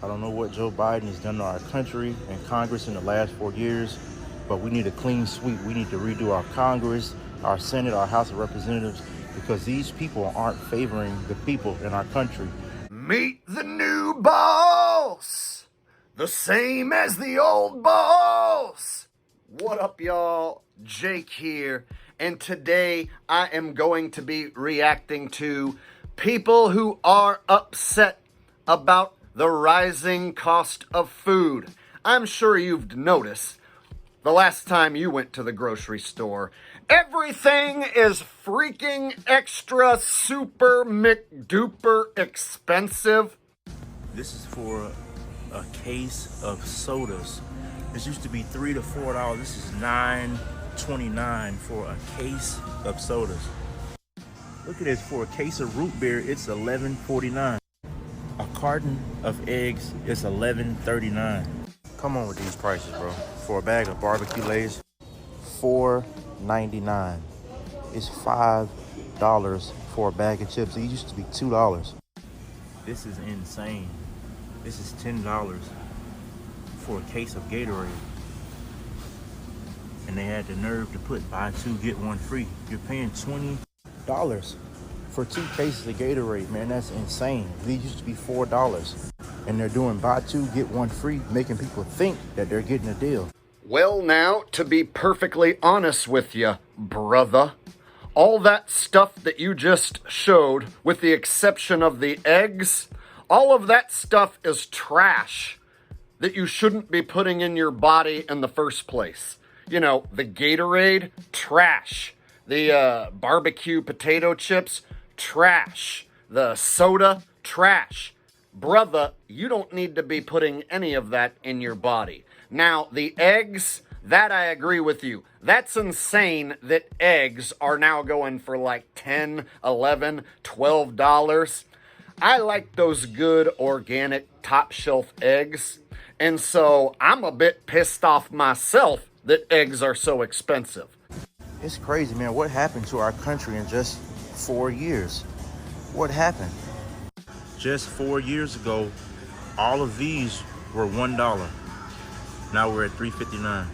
I don't know what Joe Biden has done to our country and Congress in the last 4 years, but we need a clean sweep. We need to redo our Congress, our Senate, our House of Representatives, because these people aren't favoring the people in our country. Meet the new boss, the same as the old boss. What up, y'all? Jake here, and today I am going to be reacting to people who are upset about the rising cost of food. I'm sure you've noticed the last time you went to the grocery store, everything is freaking extra super McDuper expensive. This is for a case of sodas. This used to be $3 to $4. This is $9.29 for a case of sodas. Look at this, for a case of root beer, it's $11.49. A carton of eggs is $11.39. Come on with these prices, bro. For a bag of barbecue Lay's, $4.99. It's $5 for a bag of chips. It used to be $2. This is insane. This is $10 for a case of Gatorade. And they had the nerve to put buy two, get one free. You're paying $20 for 2 cases of Gatorade, man. That's insane. These used to be $4. And they're doing buy two, get one free, making people think that they're getting a deal. Well, now, to be perfectly honest with you, brother, all that stuff that you just showed, with the exception of the eggs, all of that stuff is trash that you shouldn't be putting in your body in the first place. You know, the Gatorade, trash. The barbecue potato chips, trash. The soda, trash. Brother, you don't need to be putting any of that in your body. Now, the eggs, that I agree with you. That's insane that eggs are now going for like $10, $11, $12. I like those good organic top shelf eggs. And so I'm a bit pissed off myself that eggs are so expensive. It's crazy, man. What happened to our country in just 4 years? What happened? Just 4 years ago, all of these were $1. Now we're at $3.59.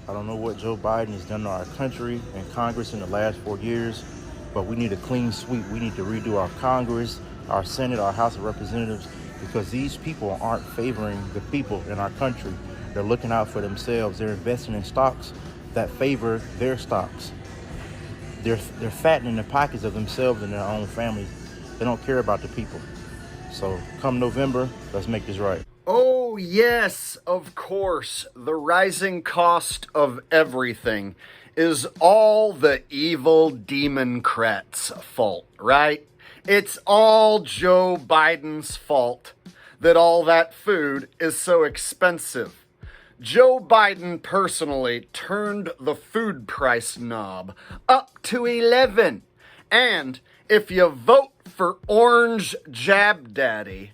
I don't know what Joe Biden has done to our country and Congress in the last 4 years, but we need a clean sweep. We need to redo our Congress, our Senate, our House of Representatives, because these people aren't favoring the people in our country. They're looking out for themselves. They're investing in stocks that favor their stocks. They're fattening the pockets of themselves and their own families. They don't care about the people. So come November, let's make this right. Oh, yes, of course. The rising cost of everything is all the evil Democrats' fault, right? It's all Joe Biden's fault that all that food is so expensive. Joe Biden personally turned the food price knob up to 11. And if you vote for Orange Jab Daddy,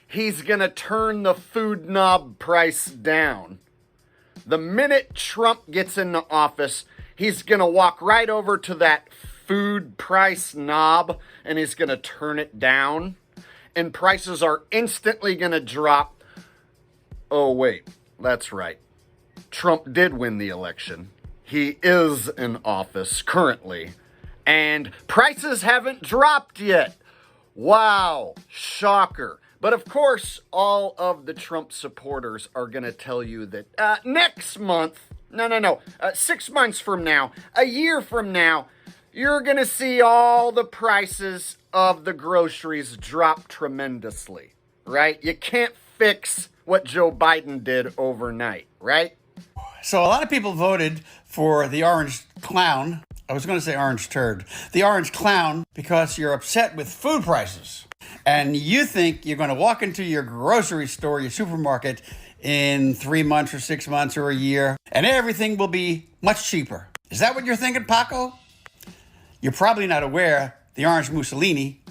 he's gonna turn the food knob price down. The minute Trump gets into office, he's gonna walk right over to that food price knob and he's gonna turn it down. And prices are instantly gonna drop. Oh, wait, that's right. Trump did win the election. He is in office currently. And prices haven't dropped yet. Wow, shocker. But of course, all of the Trump supporters are going to tell you that next month, 6 months from now, a year from now, you're going to see all the prices of the groceries drop tremendously, right? You can't fix what Joe Biden did overnight, right? So a lot of people voted for the orange clown. I was going to say orange turd. The orange clown, because you're upset with food prices. And you think you're going to walk into your grocery store, your supermarket, in 3 months or 6 months or a year, and everything will be much cheaper. Is that what you're thinking, Paco? You're probably not aware the Orange Mussolini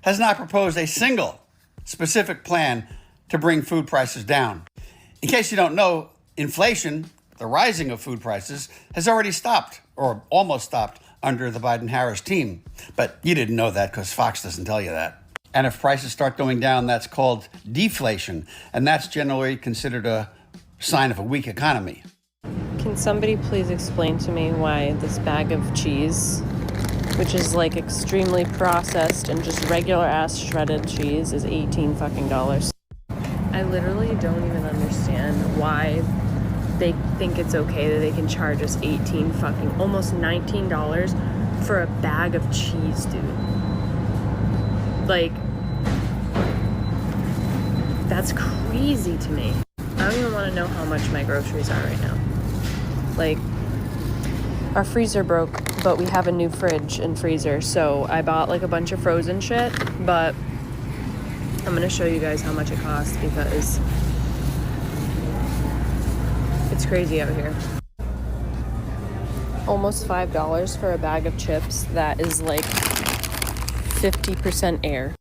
has not proposed a single specific plan to bring food prices down. In case you don't know, inflation, the rising of food prices, has already stopped, or almost stopped, under the Biden-Harris team. But you didn't know that because Fox doesn't tell you that. And if prices start going down, that's called deflation. And that's generally considered a sign of a weak economy. Can somebody please explain to me why this bag of cheese, which is like extremely processed and just regular ass shredded cheese, is $18 fucking dollars? I literally don't even understand why they think it's okay that they can charge us almost $19 for a bag of cheese, dude. Like, that's crazy to me. I don't even want to know how much my groceries are right now. Like, our freezer broke, but we have a new fridge and freezer, so I bought like a bunch of frozen shit, but I'm gonna show you guys how much it costs because it's crazy out here. Almost $5 for a bag of chips that is like 50% air.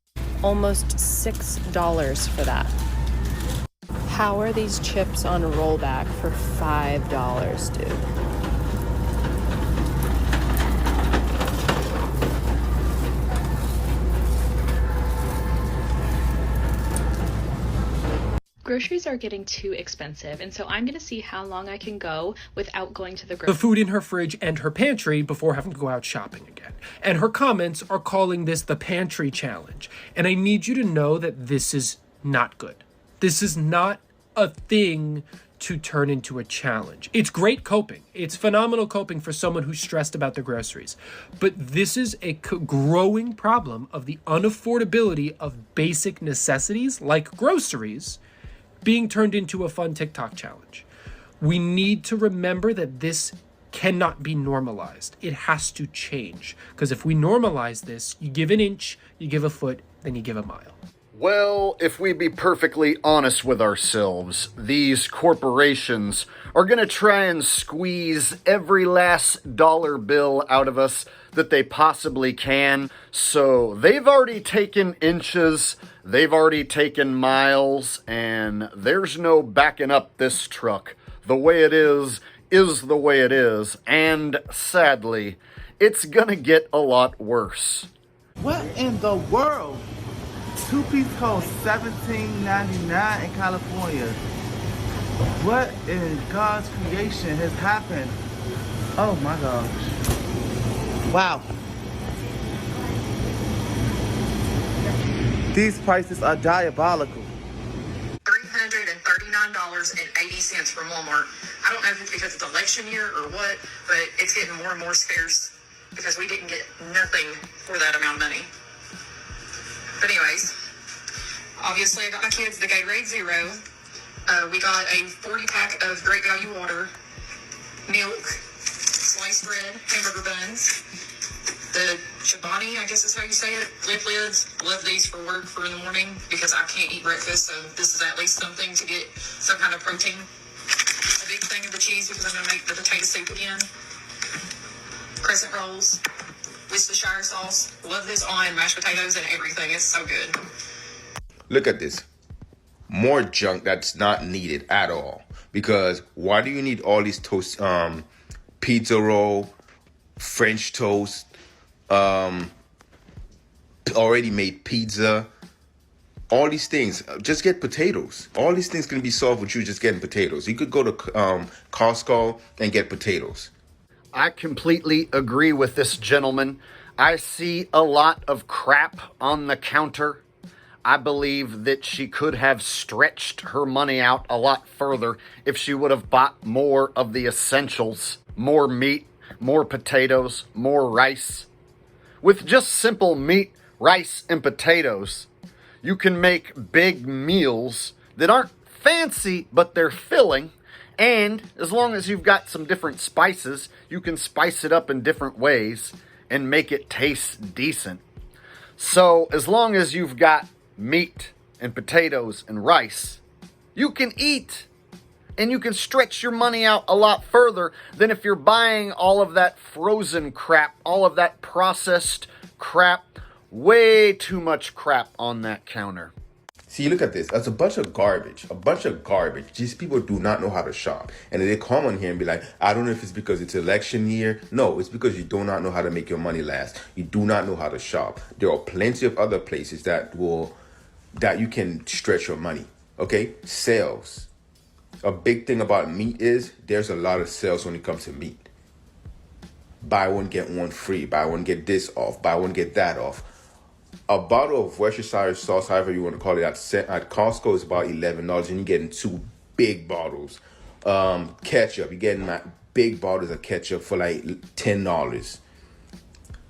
Almost $6 for that. How are these chips on rollback for $5, dude? Groceries are getting too expensive, and so I'm going to see how long I can go without going to the the food in her fridge and her pantry before having to go out shopping again. And her comments are calling this the pantry challenge. And I need you to know that this is not good. This is not a thing to turn into a challenge. It's great coping. It's phenomenal coping for someone who's stressed about their groceries. But this is a growing problem of the unaffordability of basic necessities like groceries being turned into a fun TikTok challenge. We need to remember that this cannot be normalized. It has to change. Because if we normalize this, you give an inch, you give a foot, then you give a mile. Well, if we be perfectly honest with ourselves, these corporations are going to try and squeeze every last dollar bill out of us that they possibly can. So they've already taken inches, they've already taken miles, and there's no backing up this truck. The way it is the way it is, and sadly, it's going to get a lot worse. What in the world? Two-piece cost $17.99 in California. What in God's creation has happened? Oh my gosh. Wow. These prices are diabolical. $339.80 from Walmart. I don't know if it's because it's election year or what, but it's getting more and more scarce because we didn't get nothing for that amount of money. But anyways, obviously I got my kids the Gatorade Zero. We got a 40-pack of Great Value water, milk, sliced bread, hamburger buns, the Chobani, I guess is how you say it, lip lids. Love these for work for in the morning because I can't eat breakfast, so this is at least something to get some kind of protein. A big thing of the cheese because I'm going to make the potato soup again. Crescent rolls. Worcestershire sauce. Love this on mashed potatoes and everything. It's so good. Look at this. More junk that's not needed at all. Because why do you need all these toast, pizza roll, French toast, already made pizza, all these things? Just get potatoes. All these things can be solved with you just getting potatoes. You could go to Costco and get potatoes. I completely agree with this gentleman. I see a lot of crap on the counter. I believe that she could have stretched her money out a lot further if she would have bought more of the essentials. More meat, more potatoes, more rice. With just simple meat, rice, and potatoes, you can make big meals that aren't fancy, but they're filling. And as long as you've got some different spices, you can spice it up in different ways and make it taste decent. So as long as you've got meat and potatoes and rice, you can eat. And you can stretch your money out a lot further than if you're buying all of that frozen crap, all of that processed crap. Way too much crap on that counter. See, look at this. That's a bunch of garbage. A bunch of garbage. These people do not know how to shop. And they come on here and be like, I don't know if it's because it's election year. No, it's because you do not know how to make your money last. You do not know how to shop. There are plenty of other places that you can stretch your money. Okay? Sales. A big thing about meat is there's a lot of sales when it comes to meat. Buy one, get one free. Buy one, get this off. Buy one, get that off. A bottle of Worcestershire sauce, however you want to call it, at Costco is about $11, and you're getting 2 big bottles. Ketchup, you're getting big bottles of ketchup for like $10.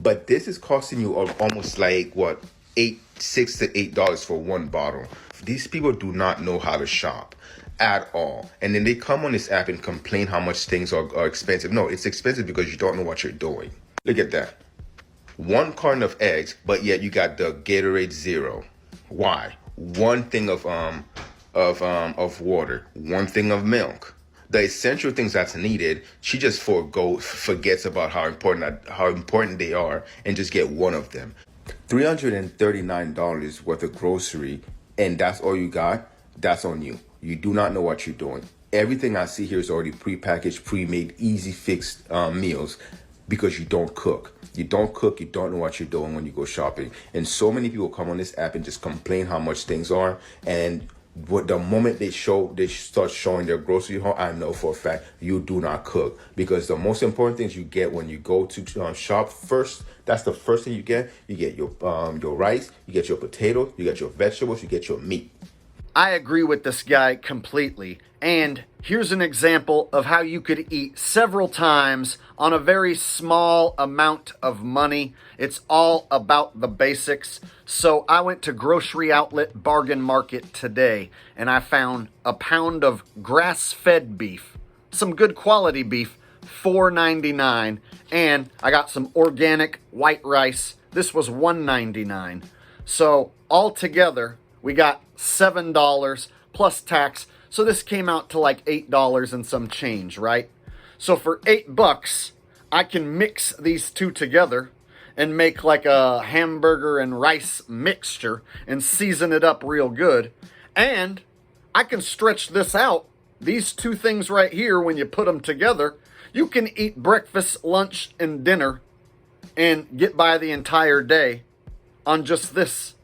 But this is costing you almost like what, $6 to $8 for one bottle. These people do not know how to shop at all. And then they come on this app and complain how much things are expensive. No, it's expensive because you don't know what you're doing. Look at that. 1 carton of eggs, but yet you got the Gatorade Zero. Why? 1 thing of water, 1 thing of milk. The essential things that's needed, she just forgets about how important they are and just get 1 of them. $339 worth of grocery, and that's all you got. That's on you. You do not know what you're doing. Everything I see here is already prepackaged, pre-made, easy fixed meals because you don't cook. You don't cook, you don't know what you're doing when you go shopping. And so many people come on this app and just complain how much things are. And the moment they start showing their grocery haul, I know for a fact you do not cook. Because the most important things you get when you go to shop first, that's the first thing you get. You get your rice, you get your potatoes, you get your vegetables, you get your meat. I agree with this guy completely. And here's an example of how you could eat several times on a very small amount of money. It's all about the basics. So I went to Grocery Outlet Bargain Market today and I found a pound of grass-fed beef, some good quality beef, $4.99, and I got some organic white rice. This was $1.99. So altogether, we got $7 plus tax. So this came out to like $8 and some change, right? So for $8, I can mix these two together and make like a hamburger and rice mixture and season it up real good. And I can stretch this out. These 2 things right here, when you put them together, you can eat breakfast, lunch, and dinner and get by the entire day on just this.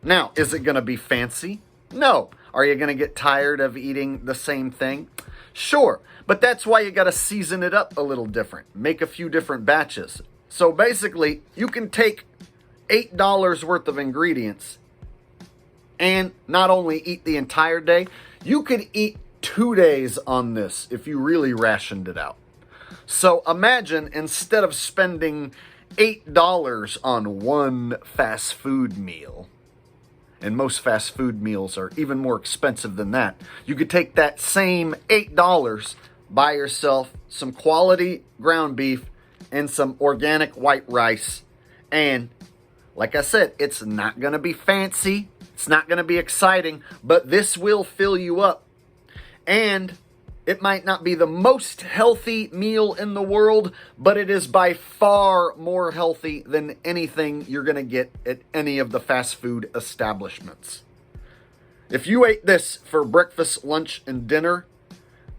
Now, is it going to be fancy? No. Are you going to get tired of eating the same thing? Sure, but that's why you got to season it up a little different. Make a few different batches. So basically, you can take $8 worth of ingredients and not only eat the entire day, you could eat 2 days on this if you really rationed it out. So imagine instead of spending $8 on one fast food meal, and most fast food meals are even more expensive than that, you could take that same $8, buy yourself some quality ground beef and some organic white rice. And like I said, it's not going to be fancy. It's not going to be exciting, but this will fill you up. And it might not be the most healthy meal in the world, but it is by far more healthy than anything you're going to get at any of the fast food establishments. If you ate this for breakfast, lunch, and dinner,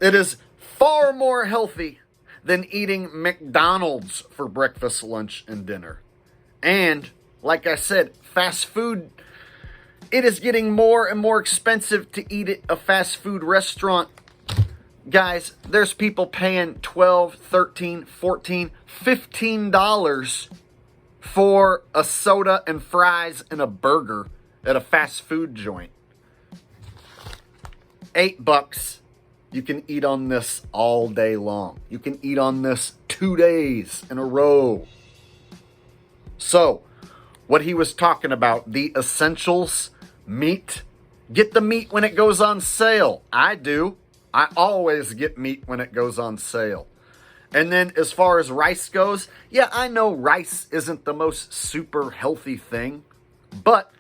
it is far more healthy than eating McDonald's for breakfast, lunch, and dinner. And like I said, fast food, it is getting more and more expensive to eat at a fast food restaurant. Guys, there's people paying $12, $13, $14, $15 for a soda and fries and a burger at a fast food joint. $8, you can eat on this all day long. You can eat on this 2 days in a row. So, what he was talking about, the essentials, meat. Get the meat when it goes on sale. I do. I always get meat when it goes on sale. And then as far as rice goes, yeah, I know rice isn't the most super healthy thing, but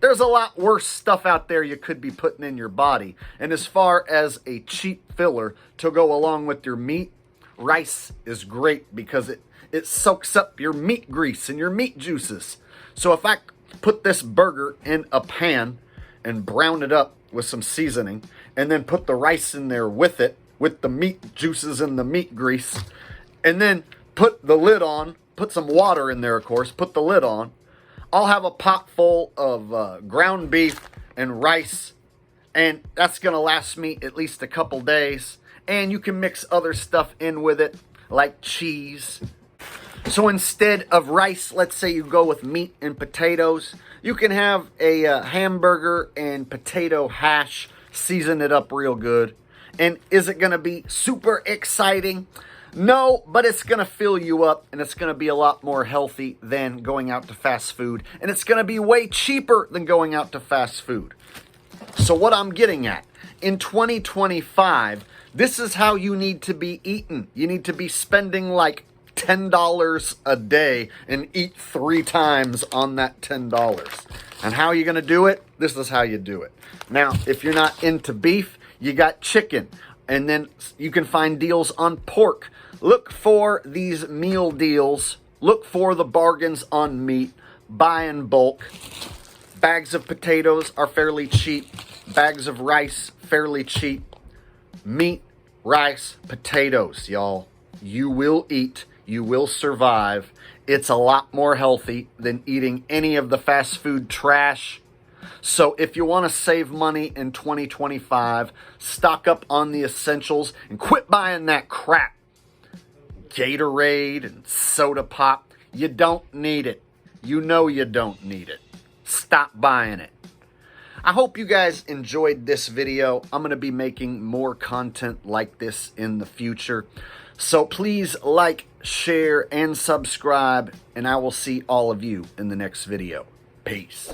there's a lot worse stuff out there you could be putting in your body. And as far as a cheap filler to go along with your meat, rice is great because it soaks up your meat grease and your meat juices. So if I put this burger in a pan and brown it up with some seasoning, and then put the rice in there with it, with the meat juices and the meat grease, and then put the lid on, put some water in there, of course, put the lid on. I'll have a pot full of ground beef and rice, and that's going to last me at least a couple days. And you can mix other stuff in with it, like cheese. So instead of rice, let's say you go with meat and potatoes, you can have a hamburger and potato hash, season it up real good. And is it going to be super exciting? No, but it's going to fill you up, and it's going to be a lot more healthy than going out to fast food. And it's going to be way cheaper than going out to fast food. So what I'm getting at, in 2025, this is how you need to be eating. You need to be spending like $10 a day and eat 3 times on that $10. And how are you going to do it? This is how you do it. Now, if you're not into beef, you got chicken. And then you can find deals on pork. Look for these meal deals. Look for the bargains on meat. Buy in bulk. Bags of potatoes are fairly cheap. Bags of rice, fairly cheap. Meat, rice, potatoes, y'all. You will eat. You will survive. It's a lot more healthy than eating any of the fast food trash. So if you want to save money in 2025, stock up on the essentials and quit buying that crap. Gatorade and soda pop. You don't need it. You know you don't need it. Stop buying it. I hope you guys enjoyed this video. I'm going to be making more content like this in the future. So please like, share, and subscribe, and I will see all of you in the next video. Peace.